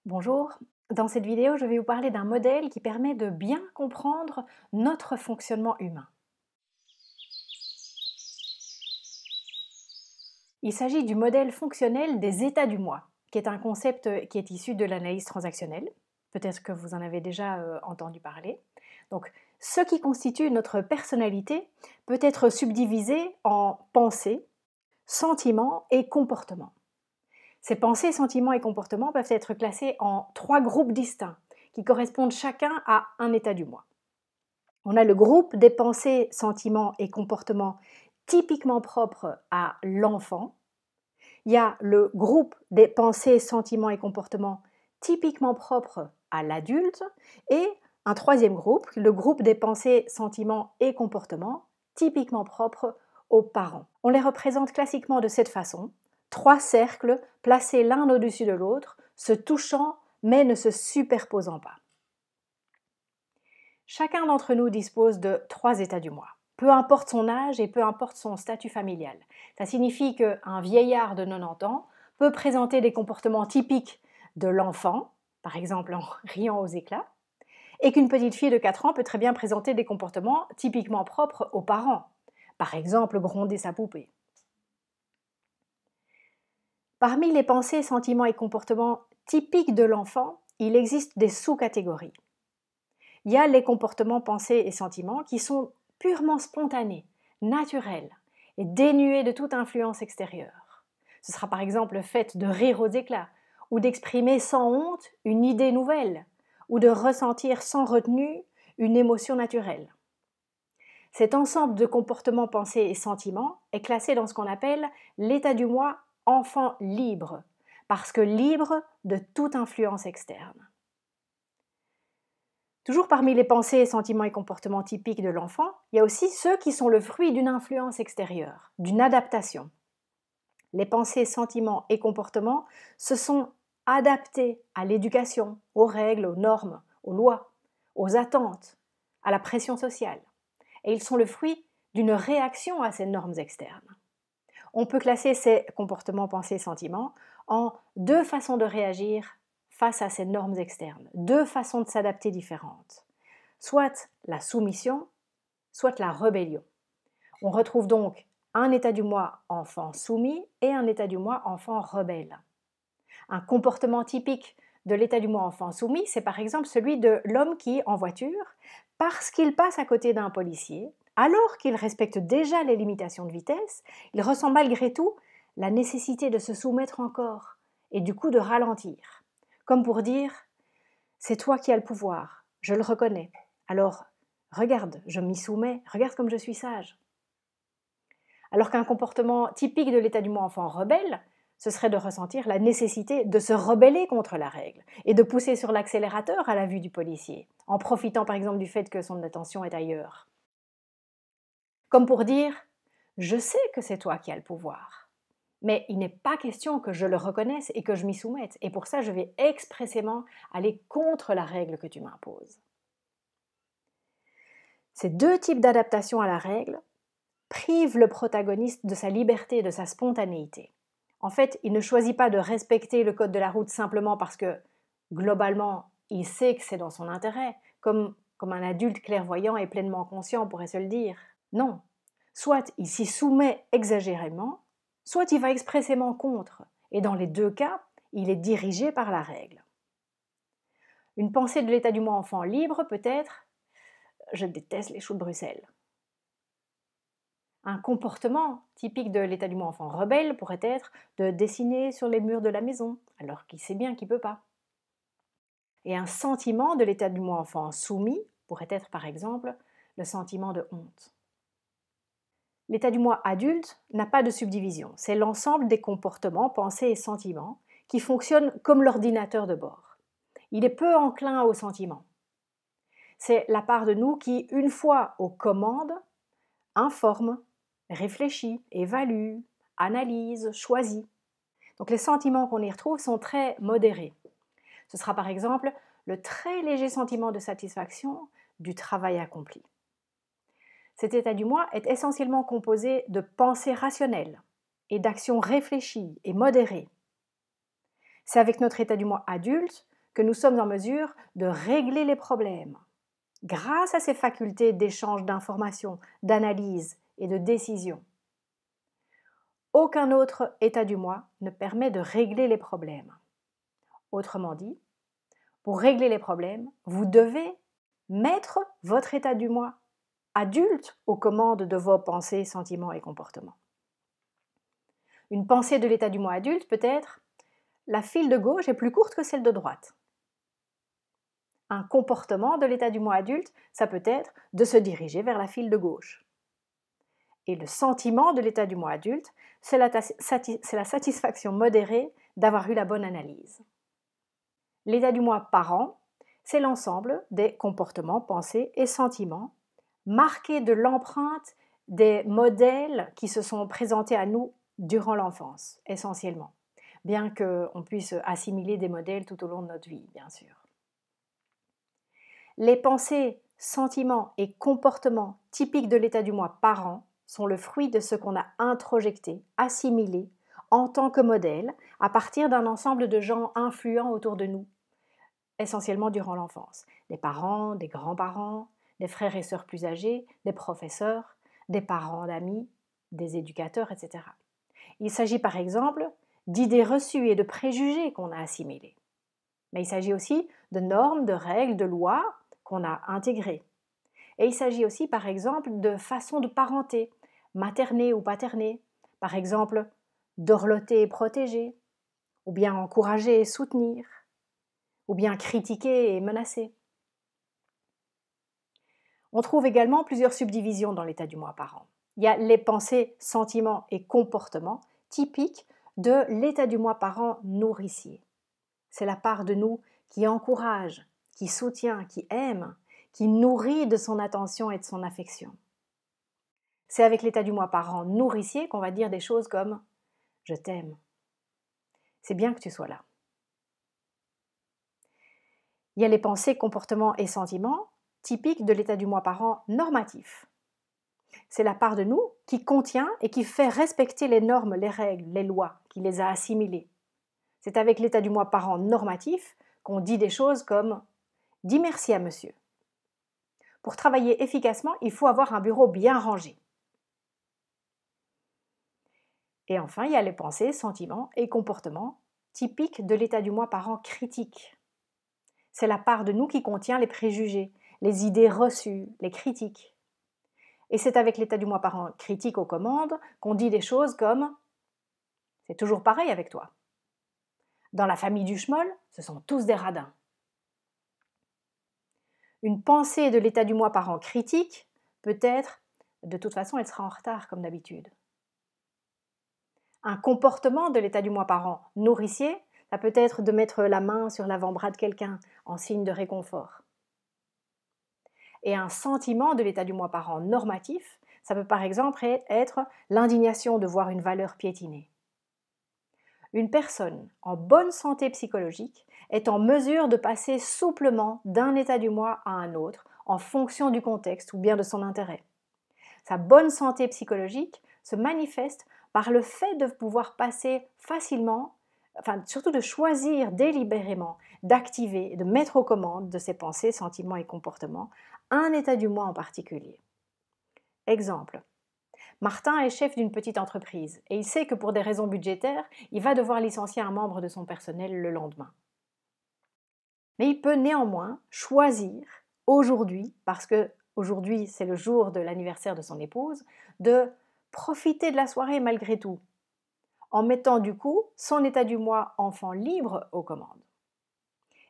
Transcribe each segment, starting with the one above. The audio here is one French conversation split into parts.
Bonjour, dans cette vidéo, je vais vous parler d'un modèle qui permet de bien comprendre notre fonctionnement humain. Il s'agit du modèle fonctionnel des états du moi, qui est un concept qui est issu de l'analyse transactionnelle. Peut-être que vous en avez déjà entendu parler. Donc, ce qui constitue notre personnalité peut être subdivisé en pensées, sentiments et comportements. Ces pensées, sentiments et comportements peuvent être classés en trois groupes distincts qui correspondent chacun à un état du moi. On a le groupe des pensées, sentiments et comportements typiquement propres à l'enfant. Il y a le groupe des pensées, sentiments et comportements typiquement propres à l'adulte. Et un troisième groupe, le groupe des pensées, sentiments et comportements typiquement propres aux parents. On les représente classiquement de cette façon: trois cercles placés l'un au-dessus de l'autre, se touchant mais ne se superposant pas. Chacun d'entre nous dispose de trois états du moi, peu importe son âge et peu importe son statut familial. Ça signifie qu'un vieillard de 90 ans peut présenter des comportements typiques de l'enfant, par exemple en riant aux éclats, et qu'une petite fille de 4 ans peut très bien présenter des comportements typiquement propres aux parents, par exemple gronder sa poupée. Parmi les pensées, sentiments et comportements typiques de l'enfant, il existe des sous-catégories. Il y a les comportements, pensées et sentiments qui sont purement spontanés, naturels et dénués de toute influence extérieure. Ce sera par exemple le fait de rire aux éclats, ou d'exprimer sans honte une idée nouvelle, ou de ressentir sans retenue une émotion naturelle. Cet ensemble de comportements, pensées et sentiments est classé dans ce qu'on appelle l'état du moi enfant libre, parce que libre de toute influence externe. Toujours parmi les pensées, sentiments et comportements typiques de l'enfant, il y a aussi ceux qui sont le fruit d'une influence extérieure, d'une adaptation. Les pensées, sentiments et comportements se sont adaptés à l'éducation, aux règles, aux normes, aux lois, aux attentes, à la pression sociale. Et ils sont le fruit d'une réaction à ces normes externes. On peut classer ces comportements, pensées, sentiments en deux façons de réagir face à ces normes externes, deux façons de s'adapter différentes. Soit la soumission, soit la rébellion. On retrouve donc un état du moi enfant soumis et un état du moi enfant rebelle. Un comportement typique de l'état du moi enfant soumis, c'est par exemple celui de l'homme qui, en voiture, parce qu'il passe à côté d'un policier, alors qu'il respecte déjà les limitations de vitesse, il ressent malgré tout la nécessité de se soumettre encore et du coup de ralentir. Comme pour dire: c'est toi qui as le pouvoir, je le reconnais. Alors, regarde, je m'y soumets, regarde comme je suis sage. Alors qu'un comportement typique de l'état du moi enfant rebelle, ce serait de ressentir la nécessité de se rebeller contre la règle et de pousser sur l'accélérateur à la vue du policier, en profitant par exemple du fait que son attention est ailleurs. Comme pour dire: je sais que c'est toi qui as le pouvoir, mais il n'est pas question que je le reconnaisse et que je m'y soumette, et pour ça je vais expressément aller contre la règle que tu m'imposes. Ces deux types d'adaptation à la règle privent le protagoniste de sa liberté et de sa spontanéité. En fait, il ne choisit pas de respecter le code de la route simplement parce que, globalement, il sait que c'est dans son intérêt, comme un adulte clairvoyant et pleinement conscient pourrait se le dire. Non. Soit il s'y soumet exagérément, soit il va expressément contre, et dans les deux cas, il est dirigé par la règle. Une pensée de l'état du moi enfant libre peut être: je déteste les choux de Bruxelles. Un comportement typique de l'état du moi enfant rebelle pourrait être de dessiner sur les murs de la maison, alors qu'il sait bien qu'il ne peut pas. Et un sentiment de l'état du moi enfant soumis pourrait être par exemple le sentiment de honte. L'état du moi adulte n'a pas de subdivision, c'est l'ensemble des comportements, pensées et sentiments qui fonctionnent comme l'ordinateur de bord. Il est peu enclin aux sentiments. C'est la part de nous qui, une fois aux commandes, informe, réfléchit, évalue, analyse, choisit. Donc les sentiments qu'on y retrouve sont très modérés. Ce sera par exemple le très léger sentiment de satisfaction du travail accompli. Cet état du moi est essentiellement composé de pensées rationnelles et d'actions réfléchies et modérées. C'est avec notre état du moi adulte que nous sommes en mesure de régler les problèmes grâce à ces facultés d'échange d'informations, d'analyse et de décision. Aucun autre état du moi ne permet de régler les problèmes. Autrement dit, pour régler les problèmes, vous devez mettre votre état du moi adulte aux commandes de vos pensées, sentiments et comportements. Une pensée de l'état du moi adulte peut être « la file de gauche est plus courte que celle de droite ». Un comportement de l'état du moi adulte, ça peut être de se diriger vers la file de gauche. Et le sentiment de l'état du moi adulte, c'est la satisfaction modérée d'avoir eu la bonne analyse. L'état du moi parent, c'est l'ensemble des comportements, pensées et sentiments marqués de l'empreinte des modèles qui se sont présentés à nous durant l'enfance, essentiellement, bien qu'on puisse assimiler des modèles tout au long de notre vie, bien sûr. Les pensées, sentiments et comportements typiques de l'état du moi parent sont le fruit de ce qu'on a introjecté, assimilé en tant que modèle à partir d'un ensemble de gens influents autour de nous, essentiellement durant l'enfance. Des parents, des grands-parents, des frères et sœurs plus âgés, des professeurs, des parents d'amis, des éducateurs, etc. Il s'agit par exemple d'idées reçues et de préjugés qu'on a assimilés. Mais il s'agit aussi de normes, de règles, de lois qu'on a intégrées. Et il s'agit aussi par exemple de façons de parenter, materner ou paterner, par exemple dorloter et protéger, ou bien encourager et soutenir, ou bien critiquer et menacer. On trouve également plusieurs subdivisions dans l'état du moi parent. Il y a les pensées, sentiments et comportements typiques de l'état du moi parent nourricier. C'est la part de nous qui encourage, qui soutient, qui aime, qui nourrit de son attention et de son affection. C'est avec l'état du moi parent nourricier qu'on va dire des choses comme « je t'aime »,« c'est bien que tu sois là ». Il y a les pensées, comportements et sentiments typiques de l'état du moi parent normatif. C'est la part de nous qui contient et qui fait respecter les normes, les règles, les lois, qui les a assimilées. C'est avec l'état du moi parent normatif qu'on dit des choses comme « dis merci à monsieur ». Pour travailler efficacement, il faut avoir un bureau bien rangé. Et enfin, il y a les pensées, sentiments et comportements typiques de l'état du moi parent critique. C'est la part de nous qui contient les préjugés, les idées reçues, les critiques. Et c'est avec l'état du moi parent critique aux commandes qu'on dit des choses comme « c'est toujours pareil avec toi ». Dans la famille du schmoll, ce sont tous des radins. Une pensée de l'état du moi parent critique peut être « de toute façon, elle sera en retard comme d'habitude ». Un comportement de l'état du moi parent nourricier, ça peut être de mettre la main sur l'avant-bras de quelqu'un en signe de réconfort. Et un sentiment de l'état du moi parent normatif, ça peut par exemple être l'indignation de voir une valeur piétinée. Une personne en bonne santé psychologique est en mesure de passer souplement d'un état du moi à un autre en fonction du contexte ou bien de son intérêt. Sa bonne santé psychologique se manifeste par le fait de pouvoir passer facilement, surtout de choisir délibérément, d'activer, de mettre aux commandes de ses pensées, sentiments et comportements un état du moi en particulier. Exemple. Martin est chef d'une petite entreprise et il sait que pour des raisons budgétaires, il va devoir licencier un membre de son personnel le lendemain. Mais il peut néanmoins choisir aujourd'hui, parce que aujourd'hui c'est le jour de l'anniversaire de son épouse, de profiter de la soirée malgré tout, en mettant du coup son état du moi enfant libre aux commandes.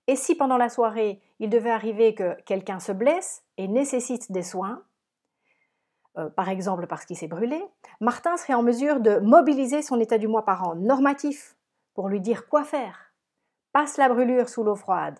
Et si pendant la soirée, il devait arriver que quelqu'un se blesse et nécessite des soins, par exemple parce qu'il s'est brûlé, Martin serait en mesure de mobiliser son état du moi parent normatif pour lui dire quoi faire. Passe la brûlure sous l'eau froide.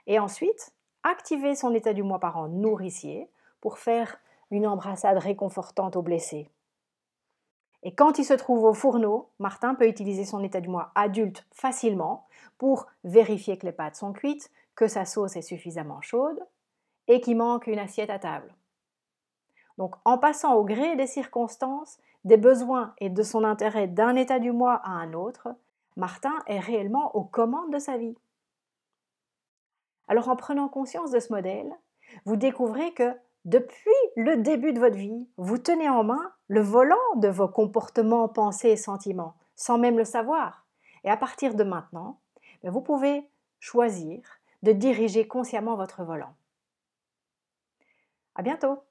Et ensuite, activer son état du moi parent nourricier pour faire une embrassade réconfortante au blessé. Et quand il se trouve au fourneau, Martin peut utiliser son état du moi adulte facilement pour vérifier que les pâtes sont cuites, que sa sauce est suffisamment chaude et qu'il manque une assiette à table. Donc, en passant au gré des circonstances, des besoins et de son intérêt d'un état du moi à un autre, Martin est réellement aux commandes de sa vie. Alors en prenant conscience de ce modèle, vous découvrez que depuis le début de votre vie, vous tenez en main le volant de vos comportements, pensées et sentiments, sans même le savoir. Et à partir de maintenant, vous pouvez choisir de diriger consciemment votre volant. À bientôt!